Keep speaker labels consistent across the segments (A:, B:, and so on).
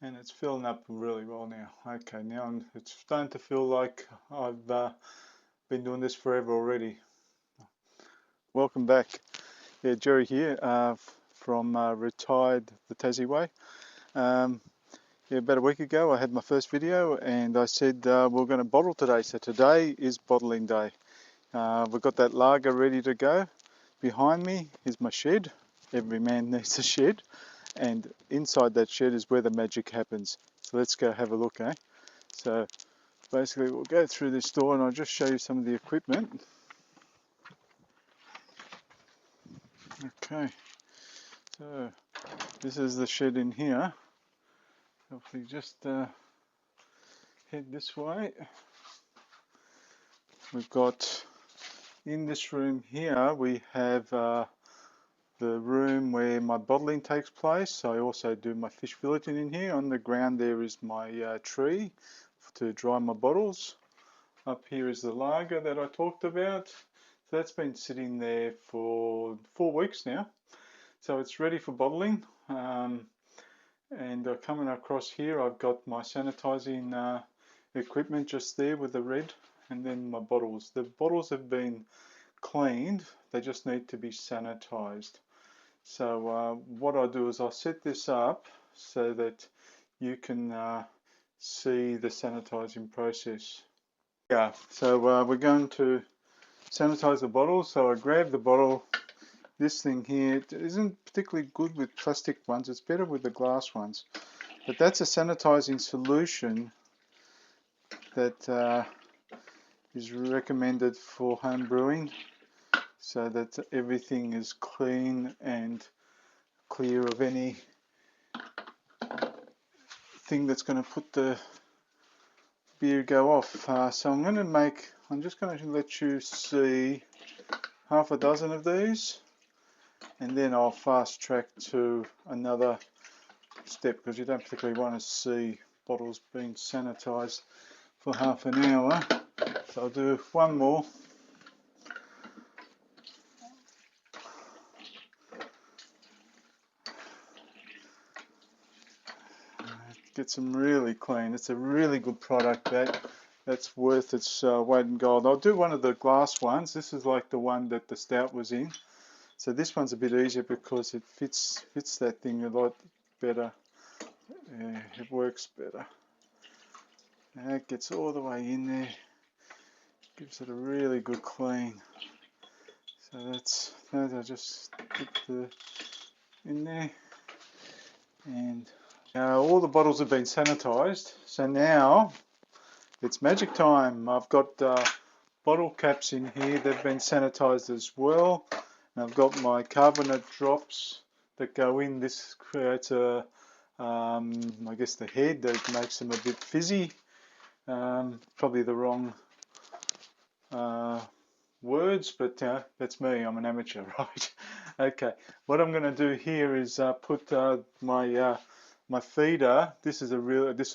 A: and it's filling up really well now. Okay, now it's starting to feel like I've been doing this forever already. Welcome back. Yeah, Jerry here from Retired the Tassie Way. Yeah, about a week ago I had my first video and I said we're going to bottle today. So today is bottling day. We've got that lager ready to go. Behind me is my shed. Every man needs a shed. And inside that shed is where the magic happens. So let's go have a look, eh? So basically we'll go through this door and I'll just show you some of the equipment. Okay, so this is the shed in here. If we just head this way, we've got in this room here we have the room where my bottling takes place. I also do my fish filleting in here. On the ground there is my tree to dry my bottles. Up here is the lager that I talked about. So that's been sitting there for 4 weeks now. So it's ready for bottling. And coming across here, I've got my sanitizing equipment just there with the red, and then my bottles. The bottles have been cleaned, they just need to be sanitized. So what I do is I'll set this up so that you can see the sanitizing process. Yeah, so we're going to sanitize the bottle. So I grab the bottle. This thing here, it isn't particularly good with plastic ones, it's better with the glass ones. But that's a sanitizing solution that is recommended for home brewing, so that everything is clean and clear of any thing that's going to put the beer go off. So I'm just going to let you see half a dozen of these, and then I'll fast track to another step because you don't particularly want to see bottles being sanitized for half an hour. So I'll do one more. Gets them really clean. It's a really good product that's worth its weight in gold. I'll do one of the glass ones. This is like the one that the stout was in. So this one's a bit easier because it fits that thing a lot better. Yeah, it works better. And it gets all the way in there. Gives it a really good clean. So that's that. I just put the in there, and all the bottles have been sanitized. So now it's magic time. I've got bottle caps in here. They've been sanitized as well. And I've got my carbonate drops that go in. This creates a, I guess the head that makes them a bit fizzy. Probably the wrong words, but that's me. I'm an amateur, right? Okay. What I'm going to do here is put my feeder. This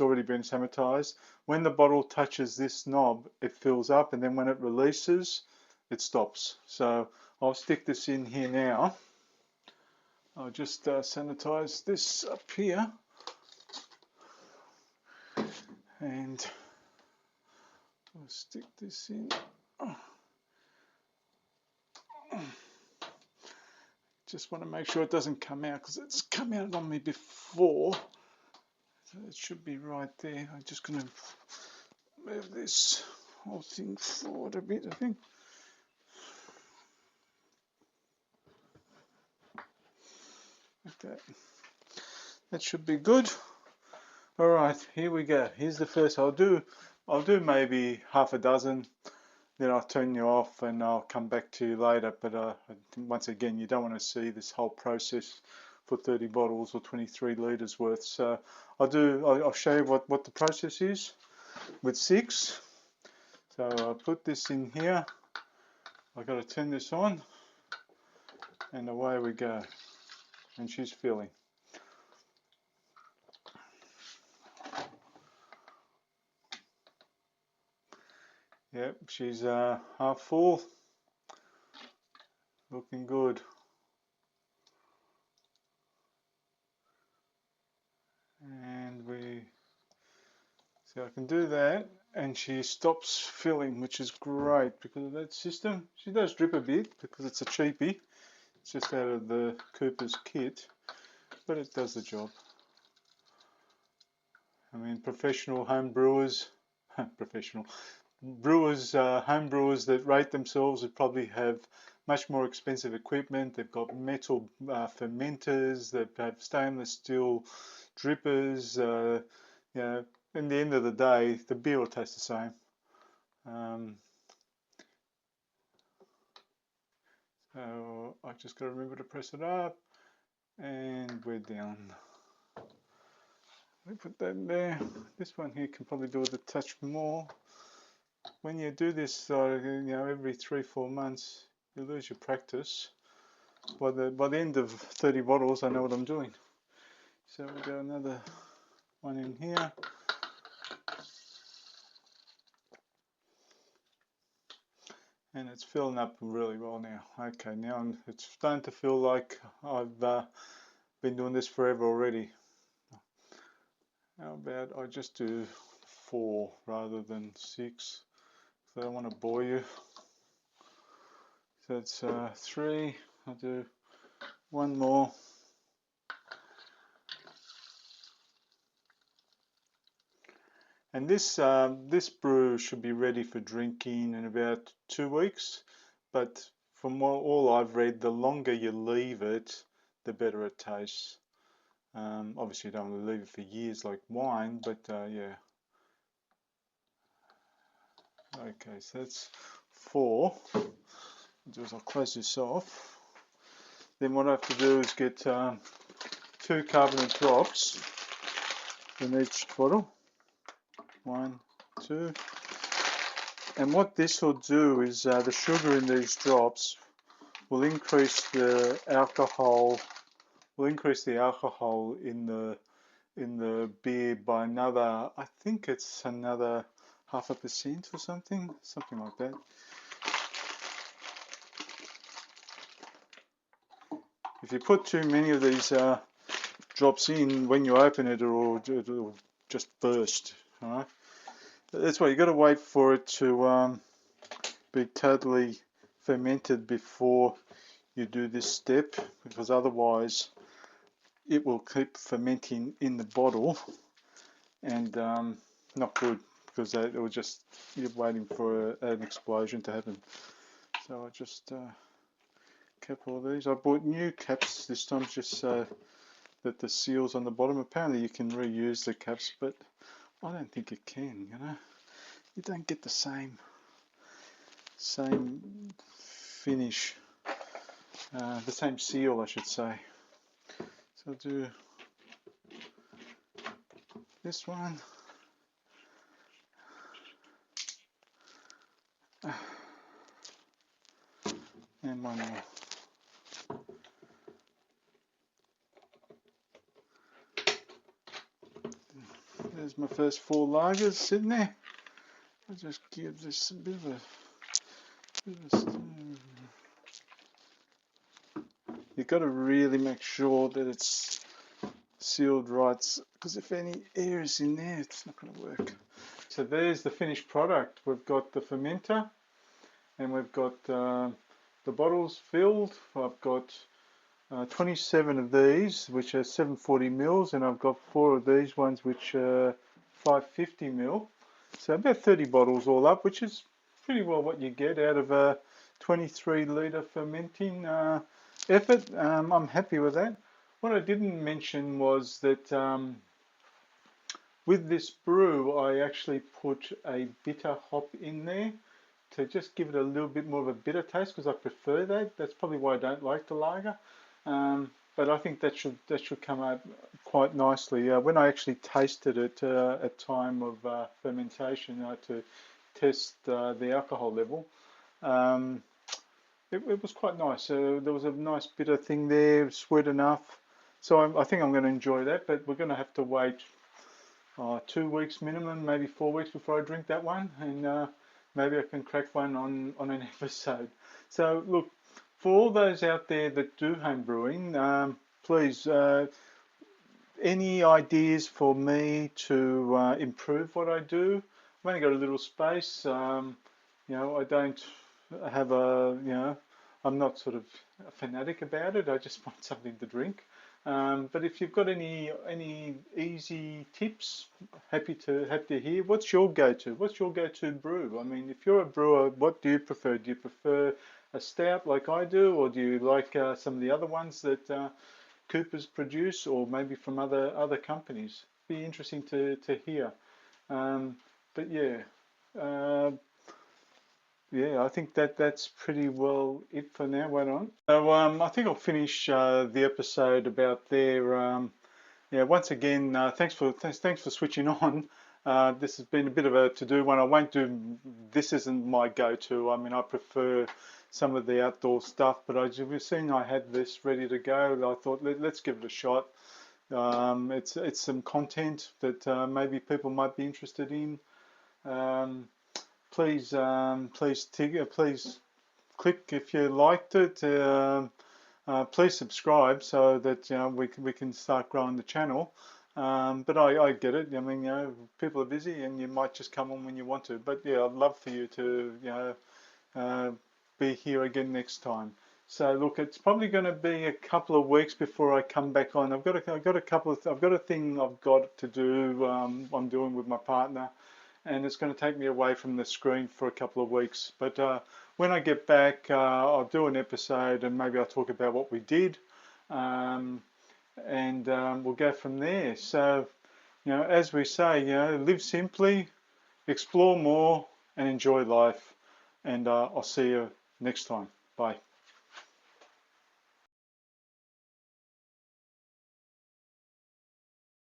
A: already been sanitized. When the bottle touches this knob, it fills up, and then when it releases, it stops. So I'll stick this in here now. I'll just sanitize this up here, and I'll stick this in. Just want to make sure it doesn't come out because it's come out on me before. So it should be right there. I'm just going to move this whole thing forward a bit, I think. Okay. That should be good. All right, here we go. Here's the first. I'll do maybe half a dozen. Then I'll turn you off and I'll come back to you later. But once again, you don't want to see this whole process for 30 bottles or 23 litres worth. So I'll show you what the process is with 6. So I'll put this in here. I've got to turn this on, and away we go. And she's filling. Yep, she's half full. Looking good. And we So I can do that, and she stops filling, which is great because of that system. She does drip a bit because it's a cheapie. It's just out of the Cooper's kit, but it does the job. I mean, professional home brewers, professional brewers, home brewers that rate themselves would probably have much more expensive equipment. They've got metal fermenters, they have stainless steel drippers. You know, in the end of the day, the beer will taste the same. So I just got to remember to press it up, and we're down. Let me put that there. This one here can probably do with a touch more. When you do this, every 3-4 months, you lose your practice. By the end of 30 bottles, I know what I'm doing. So we'll go another one in here. And it's filling up really well now. Okay, now it's starting to feel like I've been doing this forever already. How about I just do 4 rather than 6? So I don't want to bore you. So it's 3. I'll do 1 more. And this brew should be ready for drinking in about 2 weeks. But from all I've read, the longer you leave it, the better it tastes. Obviously, you don't want to leave it for years like wine, but yeah. Okay, so that's 4. I'll close this off. Then what I have to do is get 2 carbonate drops in each bottle. 1, 2. And what this will do is the sugar in these drops will increase the alcohol. Will increase the alcohol in the beer by another. I think it's another 0.5% or something like that. If you put too many of these drops in, when you open it, it'll just burst. All right. That's why you got to wait for it to be totally fermented before you do this step, because otherwise it will keep fermenting in the bottle and not good, because it will just, you're waiting for an explosion to happen. So I just cap all these. I bought new caps this time just so that the seal's on the bottom. Apparently you can reuse the caps, but I don't think you can, You don't get the same finish, the same seal, I should say. So I'll do this one. And one more. There's my first 4 lagers sitting there. I'll just give this a bit of a stir. You've got to really make sure that it's sealed right, because if any air is in there, it's not going to work. So there's the finished product. We've got the fermenter, and we've got the bottles filled. I've got 27 of these, which are 740 mils, and I've got 4 of these ones, which are 550 mil. So about 30 bottles all up, which is pretty well what you get out of a 23 litre fermenting effort. I'm happy with that. What I didn't mention was that with this brew, I actually put a bitter hop in there to just give it a little bit more of a bitter taste, because I prefer that. That's probably why I don't like the lager. But I think that should come out quite nicely. When I actually tasted it at time of fermentation to test the alcohol level, it was quite nice. There was a nice bitter thing there, sweet enough. So I think I'm going to enjoy that, but we're going to have to wait 2 weeks minimum, maybe 4 weeks before I drink that one, and maybe I can crack one on an episode. So look, for all those out there that do home brewing, please, any ideas for me to improve what I do, I've only got a little space. I don't have I'm not sort of a fanatic about it. I just want something to drink. But if you've got any easy tips, happy to hear. What's your go-to? What's your go-to brew? I mean, if you're a brewer, what do you prefer? Do you prefer a stout like I do, or do you like some of the other ones that Coopers produce, or maybe from other companies? Be interesting to hear. Um, but yeah. Uh, yeah, I think that's pretty well it for now. Wait on. So I think I'll finish the episode about there. Yeah, once again, thanks for switching on. This has been a bit of a to-do one. I won't do. This isn't my go-to. I mean, I prefer some of the outdoor stuff, but we've seen I had this ready to go. I thought let's give it a shot. It's some content that maybe people might be interested in. Um, please click if you liked it. Please subscribe so that we can start growing the channel. But I get it. I mean, people are busy, and you might just come on when you want to. But yeah, I'd love for you to uh, be here again next time. So look, it's probably going to be a couple of weeks before I come back on. I've got a thing I've got to do. I'm doing with my partner, and it's going to take me away from the screen for a couple of weeks. But when I get back, I'll do an episode, and maybe I'll talk about what we did, um, and we'll go from there. So, as we say, live simply, explore more, and enjoy life. And I'll see you next time. Bye.